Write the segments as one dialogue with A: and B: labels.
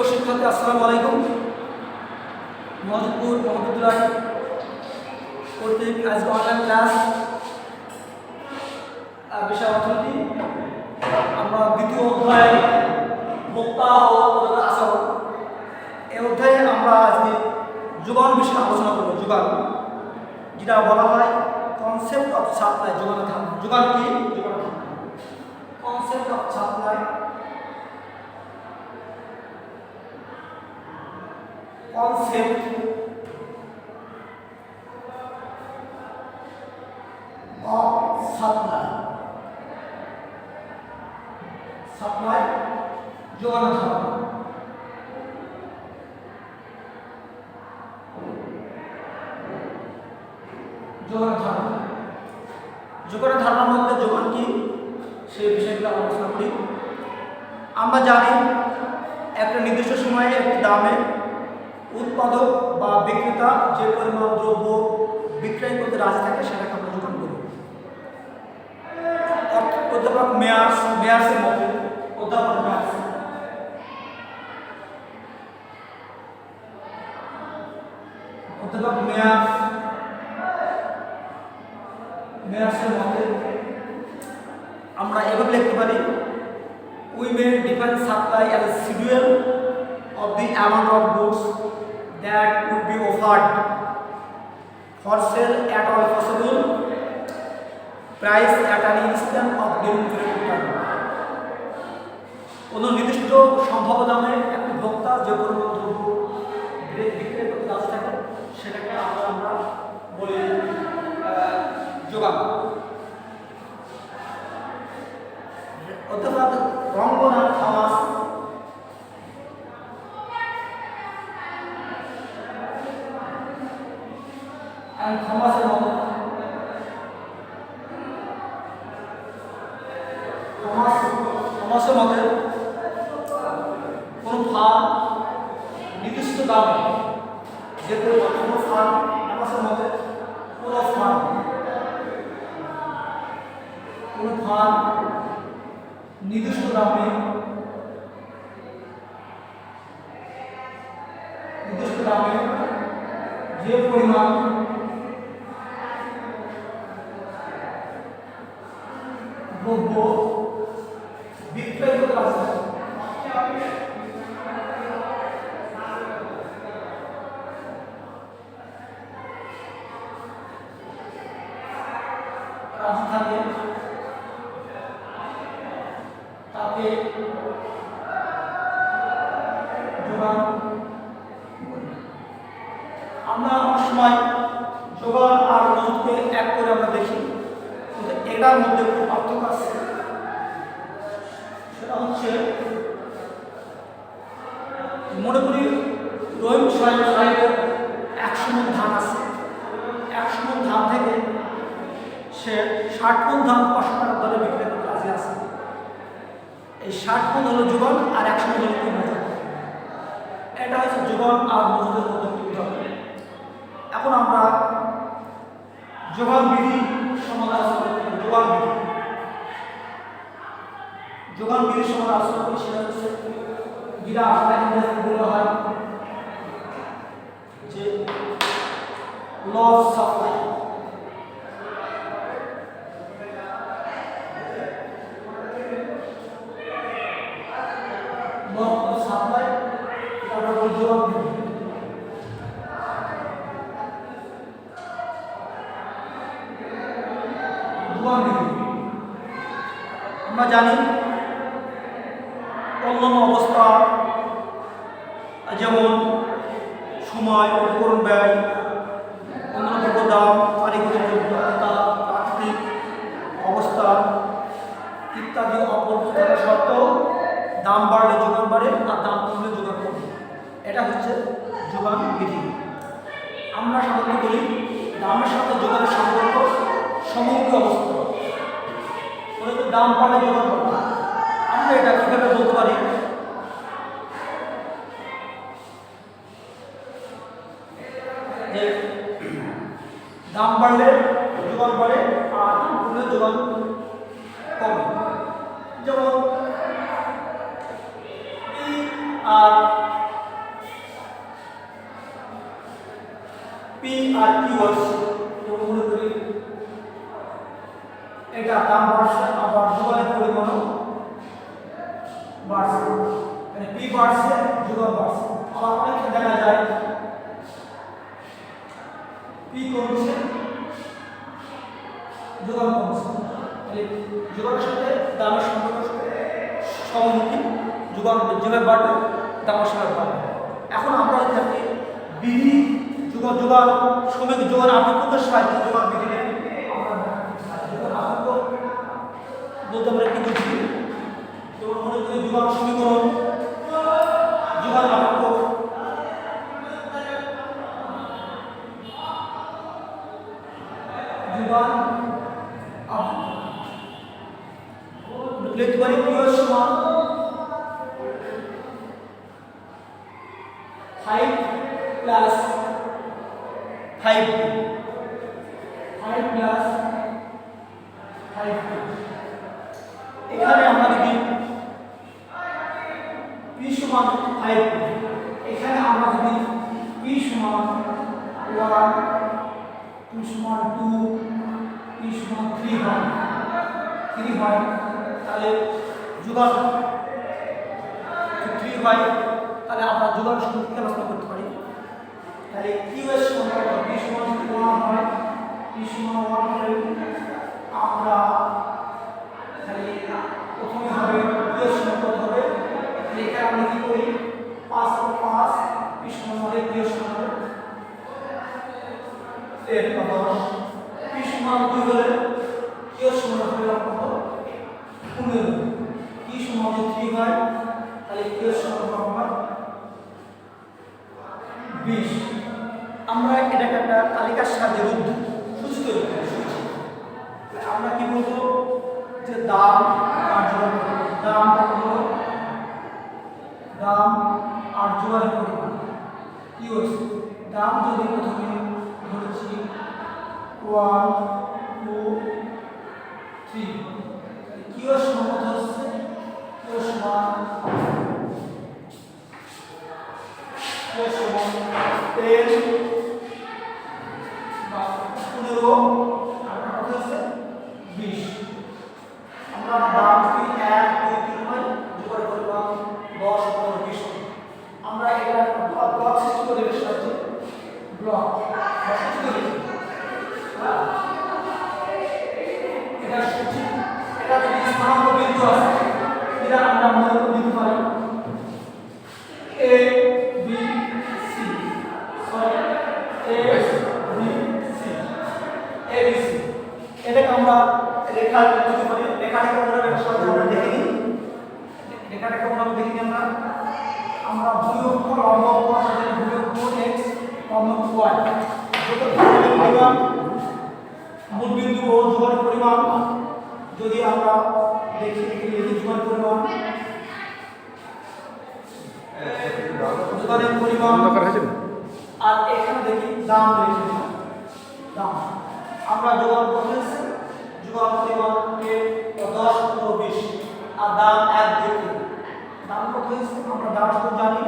A: প্রিয় শিক্ষার্থী, আসসালামু আলাইকুম। মহাজপুর মহাবিদ্যালয় কর্তৃক আজকে অনলাইন ক্লাস বিষয় অর্থনীতি। আমরা দ্বিতীয় অধ্যায় ভোক্তা ও প্রদাতার আচরণ, এই অধ্যায়ে আমরা আজকে যোগান বিষয়ে আলোচনা করব। যোগান, যেটা বলা হয় কনসেপ্ট অফ সাপ্লাই। যোগান কি? Concept of supply, concept of supply, supply যোগান ধারণা। যোগানের ধারণার মধ্যে যোগান কি সেই বিষয়গুলো আলোচনা করি। আমরা জানি একটা নির্দিষ্ট সময়ে একটি দামে উৎপাদক বা বিক্রেতা যে পরিমাণ দ্রব্য বিক্রয় করতে রাজি থাকে সেটাকে আমরা যোগান করি। অধ্যাপক মেয়ার্সের মতে, অধ্যাপক মেয়ার্সের মতে আমরা এভাবে লিখতে পারি, we may define supply as a schedule of the amount of goods that would be offered for sale at all possible price at an instant of given period of time. কোনো নির্দিষ্ট সম্ভাব্য দামে একটি ভোক্তা যে পরিমাণ দ্রব্য বিক্রয় করতে রাজি থাকে সেটাকে আমরা বলি যোগান। অর্থাৎ রঙ্গনাথ থমাস থমাসের মতে কোন ফার্ম নির্দিষ্ট দামে যে কোনো ফার্ম, থমাসের মতে কোন ফার্ম নির্দিষ্ট দামে যে পরিমাণ দ্রব্য বিক্রয় করতে রাজি থাকে তাকে যোগান। আমরা অনেক সময় যোগান আর মজুতকে এক করে আমরা দেখি, কিন্তু এটার মধ্যে খুব পার্থক্য আছে। সেটা হচ্ছে, মনে করি রহিম সাহেবের 100 মণ ধান আছে। 100 মণ ধান থেকে সে 60 মণ ধান 500 টাকা দরে বিক্রি করতে রাজি আছে। এই 60 মণ হলো যোগান আর 100 মণ হলো মজুত। এটা হচ্ছে যোগান আর মজুতের মধ্যে পার্থক্য। এখন আমরা যোগান বিধি সম্বন্ধে আলোচনা করি। যোগান বিধি সম্বন্ধে আলোচনা করি। সেটা হচ্ছে যেটা আমরা ইংরেজিতে বলা হয় যে ল অফ সাপ্লাই। আমরা জানি অন্যান্য অবস্থা যেমন সময়, উপকরণ ব্যয়, অন্যান্য দাম, কারিগরি যোগ্যতা, প্রাকৃতিক অবস্থা ইত্যাদি অপরিবর্তিত থাকা সত্ত্বেও দাম বাড়লে যোগান বাড়ে আর দাম কমলে যোগান কমে। এটা হচ্ছে যোগান বিধি। আমরা সাধারণত বলি দামের সাথে যোগানের সম্পর্ক সমমুখী অবস্থা। দাম বাড়লে যোগান বাড়ে। আমরা এটা কিভাবে বলতে পারি? যে দাম বাড়লে যোগান বাড়ে আর দাম কমলে যোগান কমে। যেমন আর পি আর কিউ আছে, যেমন মনে করি এটা দাম বাড়ছে আবার যোগানের পরিমাণও বাড়ছে, মানে পি বাড়ছে যোগান বাড়ছে। আবার অনেকটা দেখা যায় পি কমছে যোগান কমছে, তাহলে যোগানের সাথে দামের সম্পর্ক সমমুখী, যোগান যেভাবে বাড়বে দামের সাথে বাড়বে। এখন আমরা থাকি বিধি যোগান শ্রমিক যোগান আপেক্ষকের সাহায্যে যোগান বিধি আমরা যোগান আপেক্ষক বলতে আমরা কি বুঝি, যেমন মনে করি যোগান সমীকরণ, যোগান আপেক্ষক, যোগান লিখতে পারি Q সমান 5 প্লাস 5 প্লাস 5। এখানে আমরা যদি P সমান 5, এখানে আমরা যদি P সমান 1, P সমান 2, P সমান 3 হয়, তাহলে যোগান 3 হয়, তাহলে আমরা যোগান সম্পর্কে আলোচনা করতে পারি। তাহলে কিউ এর সমান P সমান 1 হয়, P সমান 1 হলে আমরা তাহলে প্রথমে হবে কিউ এর সমান কত হবে, এখানে আমরা কি করি 5 আর 5 P সমান হলে কিউ এর সমান হবে 10 পাবো। P সমান 2 হলে কিউ এর সমান হবে কত 15। P সমান 3 হয়, তাহলে কিউ এর সমান হবে 20। আমরা এটাকে একটা তালিকার সাহায্যে সূচি তৈরি করি। আমরা কি বলবো যে দাম আর যোগান, দাম কত হলো, দাম আর যোগানের পরিমাণ কি হচ্ছে, দাম যদি প্রথমে ধরেছি 1 2 3, কিউ এর সমান কত হচ্ছে, কিউ এর সমান 10 বা 15 আর কত হচ্ছে 20। আমরা দাম কি 1 2 3 হয়, যোগের পরিমাণ 10 15 20। আমরা এটা ব্লক সৃষ্টি করে এর সাথে ব্লক সৃষ্টি করি, এটা সূচি, এটা যদি স্থানাঙ্ক বিন্দু আছে এটা আমরা মনে করে দিতে পারি A B C, sorry A B C, A B C। এটাকে আমরা রেখা দিতে পারি, রেখাটাকে আমরা সহজে আমরা দেখে নিই, রেখাটাকে আমরা দেখে নিই। আমরা ভূমিরূপ লম্ব আমাদের ভূমিরূপ x লম্ব y, যত পরিমাণ মূল বিন্দু ও যোগানের পরিমাণ যদি আমরা দেখি যোগানের পরিমাণ, যোগানের পরিমাণ আর এখানে দেখি দাম লিখে দাম, আমরা যোগান করতে যোগান পরিমাণ 10 15 20 আর দাম 1 2 3। দাম কত হয়েছে আমরা দাম তো জানি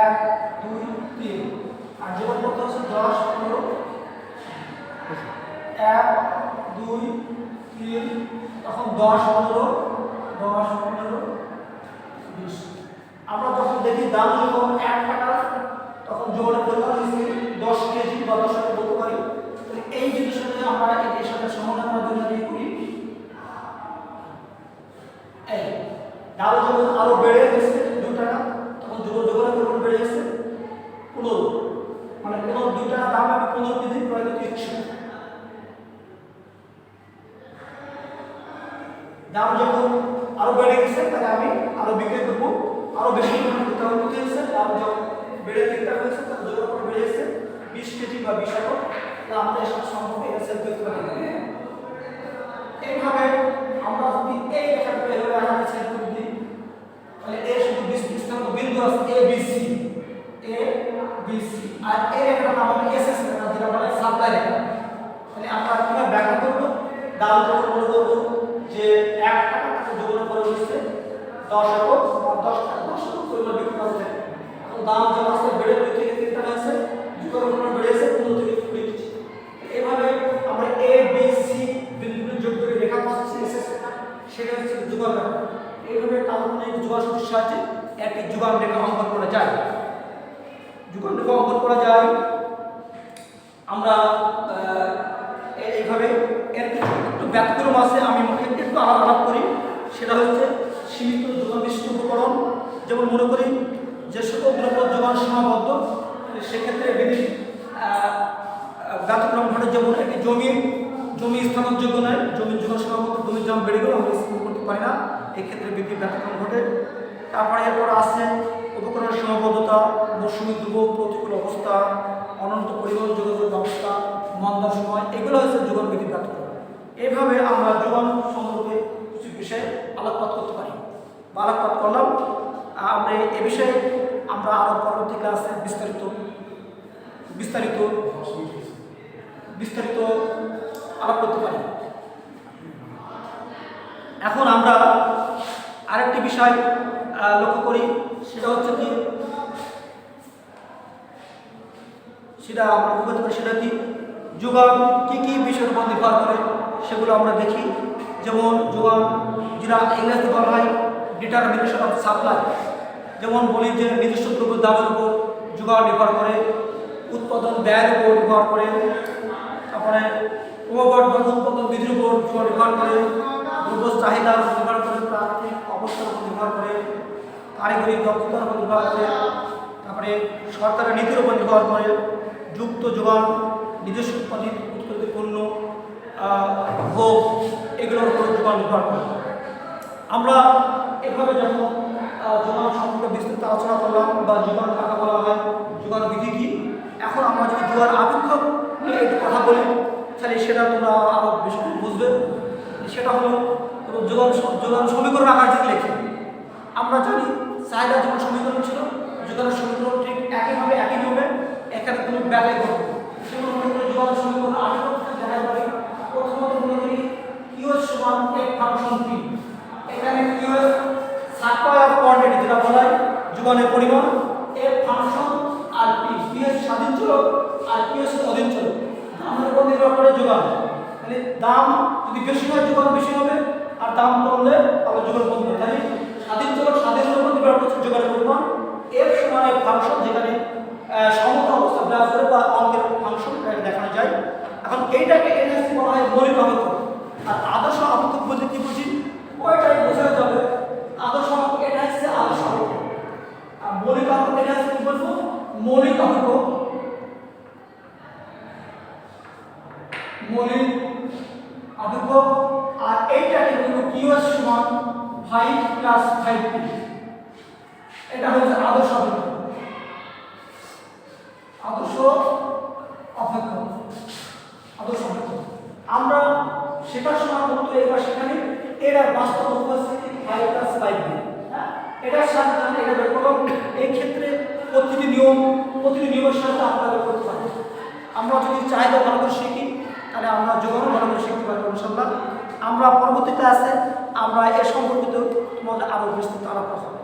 A: 1 2 3, আর যোগান কত হচ্ছে 10 15 1 2 3, তখন 10 15 20। আমরা যখন দেখি দাম যখন 1 টাকা তখন যোগানের পরিমাণ হচ্ছে 10 কেজি বা 10 টাকা বলতে পারি। তাহলে এই জিনিসটাকে আমরা এর সাথে সমাধান করার জন্য কি করি, এই দাম যখন আরো বেড়ে গেছে 2 টাকা তখন যোগানের পরিমাণ বেড়ে গেছে 15, মানে 2 টাকা দাম আমি 15 কেজি ক্রয় করতে ইচ্ছুক। দাম যখন আরো বেড়ে গেছে তাহলে আমি আরো বিক্রি করব আরো বেশি পরিমাণে করতে হবে, বুঝতে হচ্ছে দাম যখন বেড়ে 3 টাকা হয়েছে তাহলে যোগান বেড়ে গেছে 20 কেজি বা 20 টাকা, তাহলে আমরা এসব সম্পর্কে এটা সেল করতে পারি। এইভাবে আমরা যদি এই রেখাটা এভাবে আমরা সেল করে দিই তাহলে এর শুধু 20 স্থানাঙ্ক বিন্দু আছে A B C, আর এই রেখাটা নাম হবে SS রেখা, যেটা বলে সাপ্লাই রেখা। তাহলে আমরা কিভাবে ব্যাখ্যা করব, দাম যখন বলে দেব যে 1 টাকা যোগানের পরে হচ্ছে 10 একক বা 10 টাকা 10 একক পরিমাণ বিক্রি করতে। এখন দাম যখন আসছে বেড়ে 2 থেকে 3 টাকা হয়েছে, যোগানের পরিমাণ বেড়েছে 15 থেকে যোগান সূত্রের সাহায্যে একটি যোগান রেখা অঙ্কন করা যায়। যোগান রেখা অঙ্কন করা যায় আমরা এইভাবে। এর একটু ব্যতিক্রম আছে, আমি একটু আলাপ করি। সেটা হচ্ছে সীমিত যোগান বিশিষ্ট উপকরণ। যেমন মনে করি যে সকল দ্রব্য যোগান সীমাবদ্ধ, সেক্ষেত্রে বিভিন্ন ব্যতিক্রম ঘটে। যেমন একটি জমি স্থানান্তরযোগ্য নয়, জমির যোগান সীমাবদ্ধ, জমির দাম বেড়ে গেল, আমরা স্থাপন করতে পারি না, এক্ষেত্রে বিদ্যুৎ ব্যতিক্রম ঘটে। তারপরে এরপর আছে উপকরণের সীমাবদ্ধতা, মৌসুমী দুর্যোগ, প্রতিকূল অবস্থা, অনন্ত পরিবহন যোগাযোগ ব্যবস্থা, মন্দার সময়, এগুলো হচ্ছে যোগান বিদ্যুৎ ব্যতিক্রম। এইভাবে আমরা যোগান সম্পর্কে কিছু বিষয়ে আলোকপাত করতে পারি বা আলোকপাত করলাম। আমরা এ বিষয়ে আমরা আরও পরবর্তী ক্লাসে বিস্তারিত আলাপ করতে পারি। এখন আমরা আরেকটি বিষয় লক্ষ্য করি, সেটা হচ্ছে কি, সেটা আমরা করতে পারি, সেটা কি যোগান কি কি বিষয়ের উপর নির্ভর করে সেগুলো আমরা দেখি। যেমন যোগান, যেটা ইংরেজিতে বলা হয় ডিটারমিনেশন অফ সাপ্লাই। যেমন বলি যে নিজস্ব দ্রব্যের দামের উপর যোগান নির্ভর করে, উৎপাদন ব্যয়ের উপর নির্ভর করে, তারপরে ক্রমবর্ধমান উৎপাদন বিধির উপর নির্ভর করে, দ্রব্য চাহিদার উপর নির্ভর করে, প্রাকৃতিক অবস্থার উপর নির্ভর করে, কারিগরি দক্ষতার উপর নির্ভর করে, তারপরে সরকারের নীতির উপর নির্ভর করে, যুক্ত যোগান, নিজস্ব উৎপাদিত পণ্য ভোগ, এগুলোর উপর যোগান নির্ভর করে। আমরা এভাবে যখন যোগান সম্পর্কে বিস্তৃত আলোচনা করলাম বা যোগান কাকে বলা হয়, যোগান বিধি কি, এখন আমরা যদি যোগান আবিক্ষেপ নিয়ে একটু কথা বলি তাহলে সেটা তোমরা আরও বেশি বুঝবে। সেটা হলো যোগান সমীকরণ আকার যদি লেখে, আমরা জানি চাহিদা যেমন সমীকরণ ছিল, যোগানের সমীকরণ ঠিক একইভাবে একই নিয়মে, এখানে কোনো ব্যাখ্যা করবে। যেমন মনে করি যোগান সমীকরণ আবিক্ষেপ দেখা যাবে। প্রথমত মনে করি কিউএস সমান এক ফাংশন পি। এখানে কিউএস সাপ্লাই অফ কোয়ান্টিটি, যেটা বলা হয় যোগানের পরিমাণ, এর ফাংশন, আর পি, পিএস স্বাধীন চলক আর পিএস অধীন চলক। দামের উপর নির্ভর করে যোগান, মানে দাম যদি বেশি হয় যোগান বেশি হবে, আর দাম কমলে আবার যোগান কমবে। তাহলে স্বাধীন চলক স্বাধীনের উপর নির্ভর করছে যোগানের পরিমাণ, এর সমান এক ফাংশন, যেখানে সমতা অবস্থা বিরাজ করে বা অঙ্কের ফাংশন দেখানো যায়। এখন এইটাকে এনএসসি বলা হয় মৌলিক অপেক্ষক। আর আদর্শ অপেক্ষক বলতে কি বুঝি, ওইটাই বোঝা যাবে। আদর্শ অপেক্ষক এটা হচ্ছে আদর্শ অপেক্ষক, আর মৌলিক অপেক্ষক এটা হচ্ছে কি বলবো, মৌলিক অপেক্ষক। মৌলিক অপেক্ষক। আর এইটাকে বলবো কিউএস সমান 5 + 5p, এটা হচ্ছে আদর্শ অপেক্ষক। আদর্শ অপেক্ষক, আদর্শ অপেক্ষক। আমরা সেটার সময় বলতে এবার সেখানে এরা বাস্তব উপস্থিতি 5 + 5p, হ্যাঁ, এটার সাথে এটা বের করলাম। এই ক্ষেত্রে প্রতিটি নিয়মের সাথে আমরা বের করতে পারি। আমরা যদি চাহিদা ভালো করে শিখি তাহলে আমরা যোগানও ভালো করে শিখতে পারবো ইনশাআল্লাহ। আমরা পরবর্তীতে আছে আমরা এর সম্পর্কিত তোমাদের আরও বিস্তৃত আলোচনা